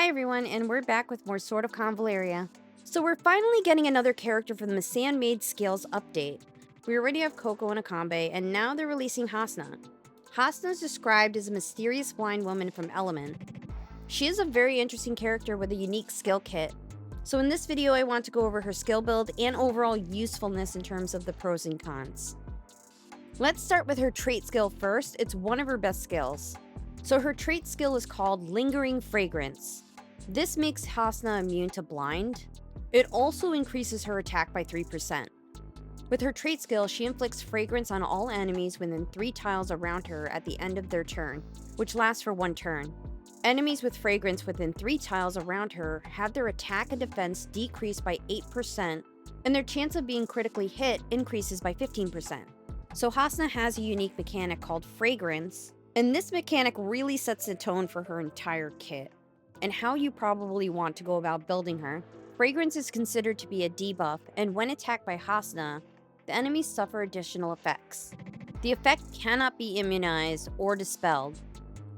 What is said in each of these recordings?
Hi everyone, and we're back with more Sword of Convaleria. So we're finally getting another character from the Sand-Made Scales update. We already have Coco and Akambe, and now they're releasing Hasna. Hasna is described as a mysterious blind woman from Element. She is a very interesting character with a unique skill kit. So in this video, I want to go over her skill build and overall usefulness in terms of the pros and cons. Let's start with her trait skill first. It's one of her best skills. So her trait skill is called Lingering Fragrance. This makes Hasna immune to blind. It also increases her attack by 3%. With her trait skill, she inflicts fragrance on all enemies within 3 tiles around her at the end of their turn, which lasts for 1 turn. Enemies with fragrance within 3 tiles around her have their attack and defense decreased by 8%, and their chance of being critically hit increases by 15%. So Hasna has a unique mechanic called Fragrance, and this mechanic really sets the tone for her entire kit, and how you probably want to go about building her. Fragrance is considered to be a debuff, and when attacked by Hasna, the enemies suffer additional effects. The effect cannot be immunized or dispelled.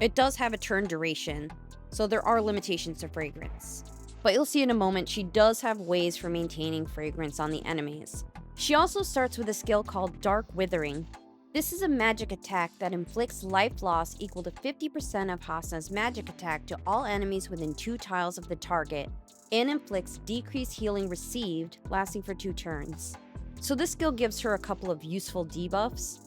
It does have a turn duration, so there are limitations to Fragrance. But you'll see in a moment, she does have ways for maintaining Fragrance on the enemies. She also starts with a skill called Dark Withering. This is a magic attack that inflicts life loss equal to 50% of Hasna's magic attack to all enemies within 2 tiles of the target, and inflicts decreased healing received, lasting for 2 turns. So this skill gives her a couple of useful debuffs.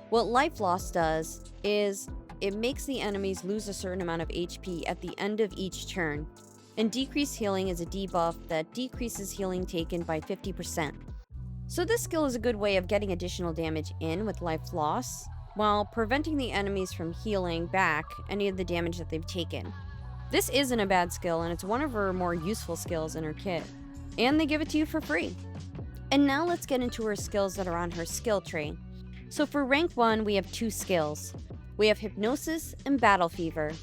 What life loss does is it makes the enemies lose a certain amount of HP at the end of each turn, and decreased healing is a debuff that decreases healing taken by 50%. So this skill is a good way of getting additional damage in with life loss, while preventing the enemies from healing back any of the damage that they've taken. This isn't a bad skill, and it's one of her more useful skills in her kit, and they give it to you for free. And now let's get into her skills that are on her skill tree. So for rank 1, we have 2 skills. We have Hypnosis and Battle Fever.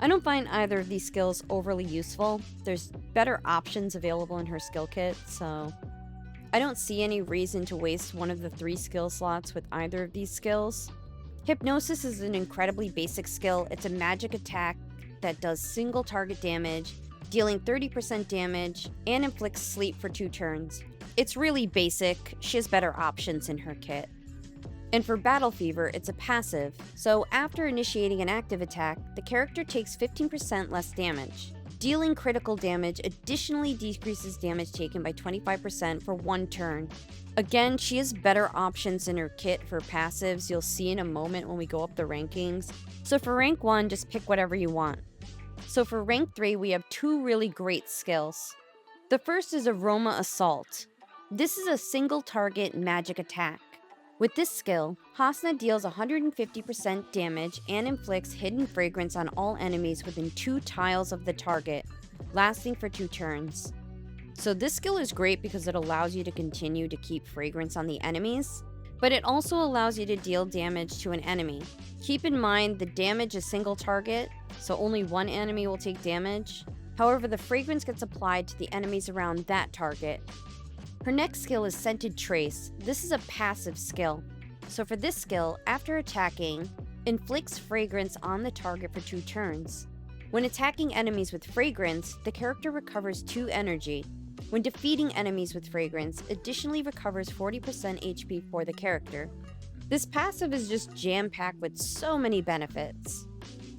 I don't find either of these skills overly useful. There's better options available in her skill kit, so I don't see any reason to waste one of the 3 skill slots with either of these skills. Hypnosis is an incredibly basic skill. It's a magic attack that does single target damage, dealing 30% damage, and inflicts sleep for 2 turns. It's really basic. She has better options in her kit. And for Battle Fever, it's a passive, so after initiating an active attack, the character takes 15% less damage. Dealing critical damage additionally decreases damage taken by 25% for 1 turn. Again, she has better options in her kit for passives. You'll see in a moment when we go up the rankings. So for rank 1, just pick whatever you want. So for rank 3, we have 2 really great skills. The first is Aroma Assault. This is a single target magic attack. With this skill, Hasna deals 150% damage and inflicts hidden fragrance on all enemies within 2 tiles of the target, lasting for 2 turns. So this skill is great because it allows you to continue to keep fragrance on the enemies, but it also allows you to deal damage to an enemy. Keep in mind the damage is single target, so only 1 enemy will take damage. However, the fragrance gets applied to the enemies around that target. Her next skill is Scented Trace. This is a passive skill. So for this skill, after attacking, inflicts fragrance on the target for 2 turns. When attacking enemies with fragrance, the character recovers 2 energy. When defeating enemies with fragrance, additionally recovers 40% HP for the character. This passive is just jam-packed with so many benefits.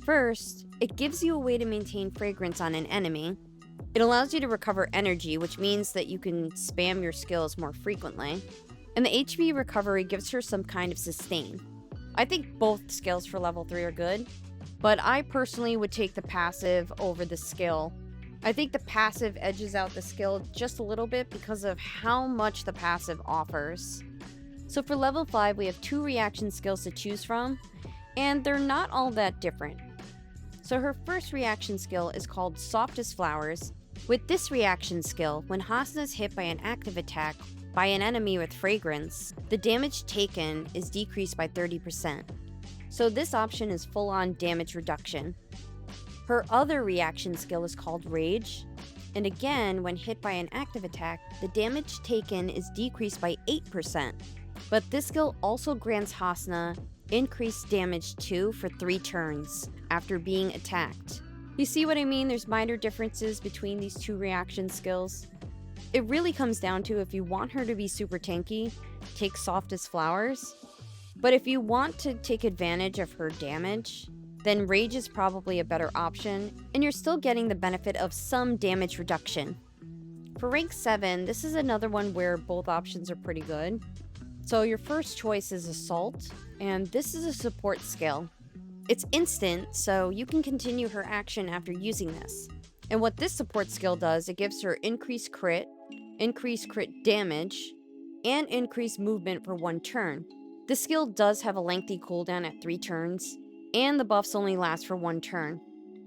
First, it gives you a way to maintain fragrance on an enemy. It allows you to recover energy, which means that you can spam your skills more frequently. And the HP recovery gives her some kind of sustain. I think both skills for level 3 are good, but I personally would take the passive over the skill. I think the passive edges out the skill just a little bit because of how much the passive offers. So for level 5, we have 2 reaction skills to choose from, and they're not all that different. So her first reaction skill is called Soft as Flowers. With this reaction skill, when Hasna is hit by an active attack by an enemy with fragrance, the damage taken is decreased by 30%. So this option is full-on damage reduction. Her other reaction skill is called Rage, and again, when hit by an active attack, the damage taken is decreased by 8%. But this skill also grants Hasna increased damage too for 3 turns after being attacked. You see what I mean? There's minor differences between these two reaction skills. It really comes down to if you want her to be super tanky, take soft as flowers. But if you want to take advantage of her damage, then Rage is probably a better option, and you're still getting the benefit of some damage reduction. For rank 7, this is another one where both options are pretty good. So your first choice is Assault, and this is a support skill. It's instant, so you can continue her action after using this. And what this support skill does, it gives her increased crit damage, and increased movement for 1 turn. The skill does have a lengthy cooldown at 3 turns, and the buffs only last for 1 turn.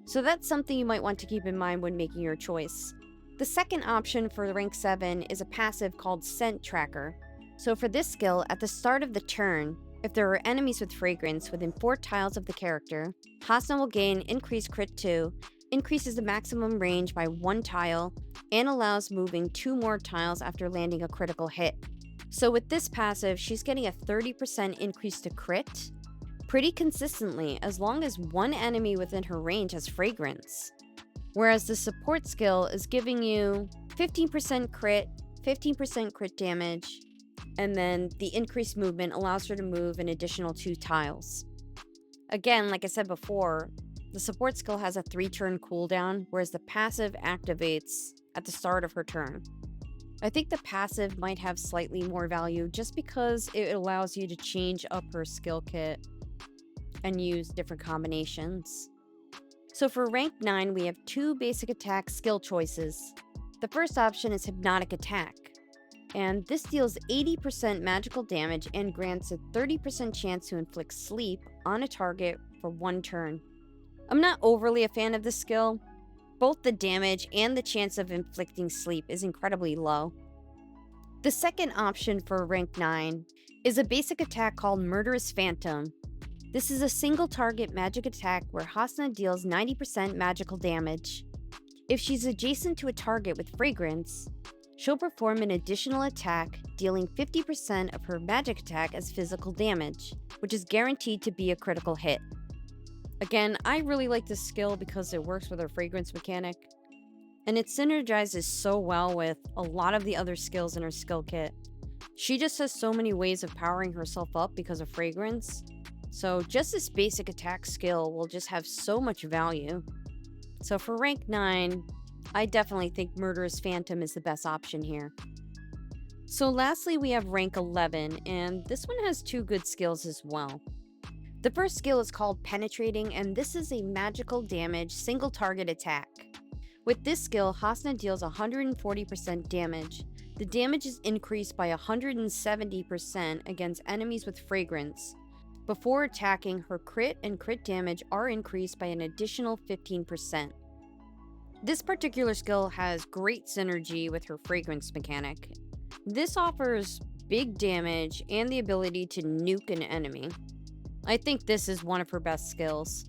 So that's something you might want to keep in mind when making your choice. The second option for rank 7 is a passive called Scent Tracker. So for this skill, at the start of the turn, if there are enemies with fragrance within 4 tiles of the character, Hasna will gain increased crit 2, increases the maximum range by 1 tile, and allows moving 2 more tiles after landing a critical hit. So with this passive, she's getting a 30% increase to crit pretty consistently as long as one enemy within her range has fragrance. Whereas the support skill is giving you 15% crit, 15% crit damage, and then the increased movement allows her to move an additional 2 tiles. Again, like I said before, the support skill has a 3-turn cooldown, whereas the passive activates at the start of her turn. I think the passive might have slightly more value just because it allows you to change up her skill kit and use different combinations. So for rank 9, we have 2 basic attack skill choices. The first option is Hypnotic Attack, and this deals 80% magical damage and grants a 30% chance to inflict sleep on a target for 1 turn. I'm not overly a fan of this skill. Both the damage and the chance of inflicting sleep is incredibly low. The second option for rank 9 is a basic attack called Murderous Phantom. This is a single target magic attack where Hasna deals 90% magical damage. If she's adjacent to a target with fragrance, she'll perform an additional attack, dealing 50% of her magic attack as physical damage, which is guaranteed to be a critical hit. Again, I really like this skill because it works with her fragrance mechanic, and it synergizes so well with a lot of the other skills in her skill kit. She just has so many ways of powering herself up because of fragrance, so just this basic attack skill will just have so much value. So for rank 9, I definitely think Murderous Phantom is the best option here. So lastly, we have rank 11, and this one has 2 good skills as well. The first skill is called Penetrating, and this is a magical damage single target attack. With this skill, Hasna deals 140% damage. The damage is increased by 170% against enemies with fragrance. Before attacking, her crit and crit damage are increased by an additional 15%. This particular skill has great synergy with her fragrance mechanic. This offers big damage and the ability to nuke an enemy. I think this is one of her best skills.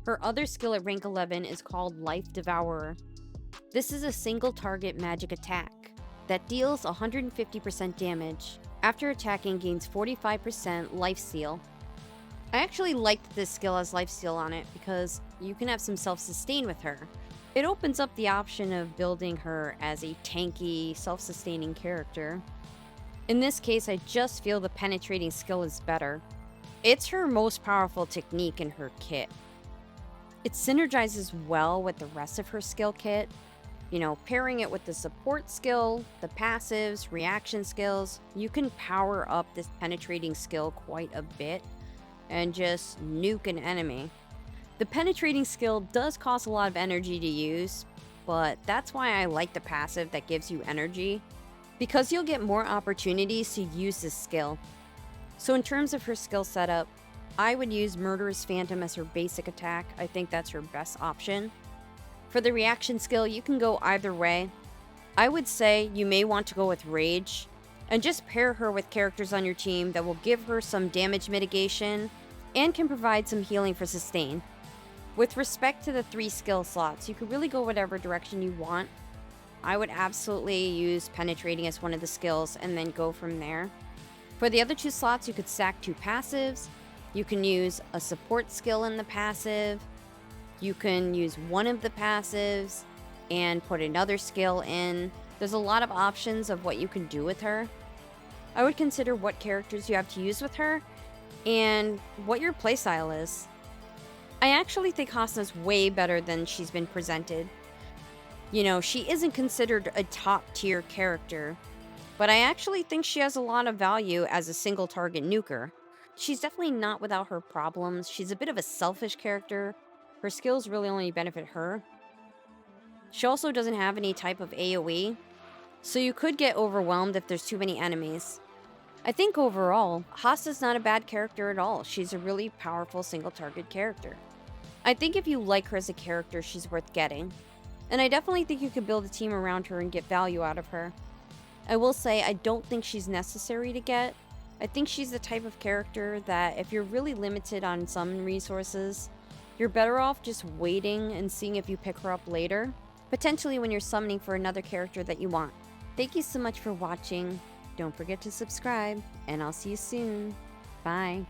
Her other skill at rank 11 is called Life Devourer. This is a single target magic attack that deals 150% damage. After attacking, gains 45% lifesteal. I actually liked this skill as lifesteal on it because you can have some self-sustain with her. It opens up the option of building her as a tanky, self-sustaining character. In this case, I just feel the penetrating skill is better. It's her most powerful technique in her kit. It synergizes well with the rest of her skill kit. You know, pairing it with the support skill, the passives, reaction skills, you can power up this penetrating skill quite a bit and just nuke an enemy. The penetrating skill does cost a lot of energy to use, but that's why I like the passive that gives you energy, because you'll get more opportunities to use this skill. So in terms of her skill setup, I would use Murderous Phantom as her basic attack. I think that's her best option. For the reaction skill, you can go either way. I would say you may want to go with Rage, and just pair her with characters on your team that will give her some damage mitigation and can provide some healing for sustain. With respect to the 3 skill slots, you could really go whatever direction you want. I would absolutely use Penetrating as one of the skills and then go from there. For the other 2 slots, you could stack 2 passives. You can use a support skill in the passive. You can use one of the passives and put another skill in. There's a lot of options of what you can do with her. I would consider what characters you have to use with her and what your playstyle is. I actually think Hasna's way better than she's been presented. You know, she isn't considered a top tier character, but I actually think she has a lot of value as a single target nuker. She's definitely not without her problems. She's a bit of a selfish character. Her skills really only benefit her. She also doesn't have any type of AoE, so you could get overwhelmed if there's too many enemies. I think overall, Hasna's not a bad character at all. She's a really powerful single target character. I think if you like her as a character, she's worth getting. And I definitely think you could build a team around her and get value out of her. I will say, I don't think she's necessary to get. I think she's the type of character that if you're really limited on some resources, you're better off just waiting and seeing if you pick her up later, potentially when you're summoning for another character that you want. Thank you so much for watching. Don't forget to subscribe, and I'll see you soon. Bye.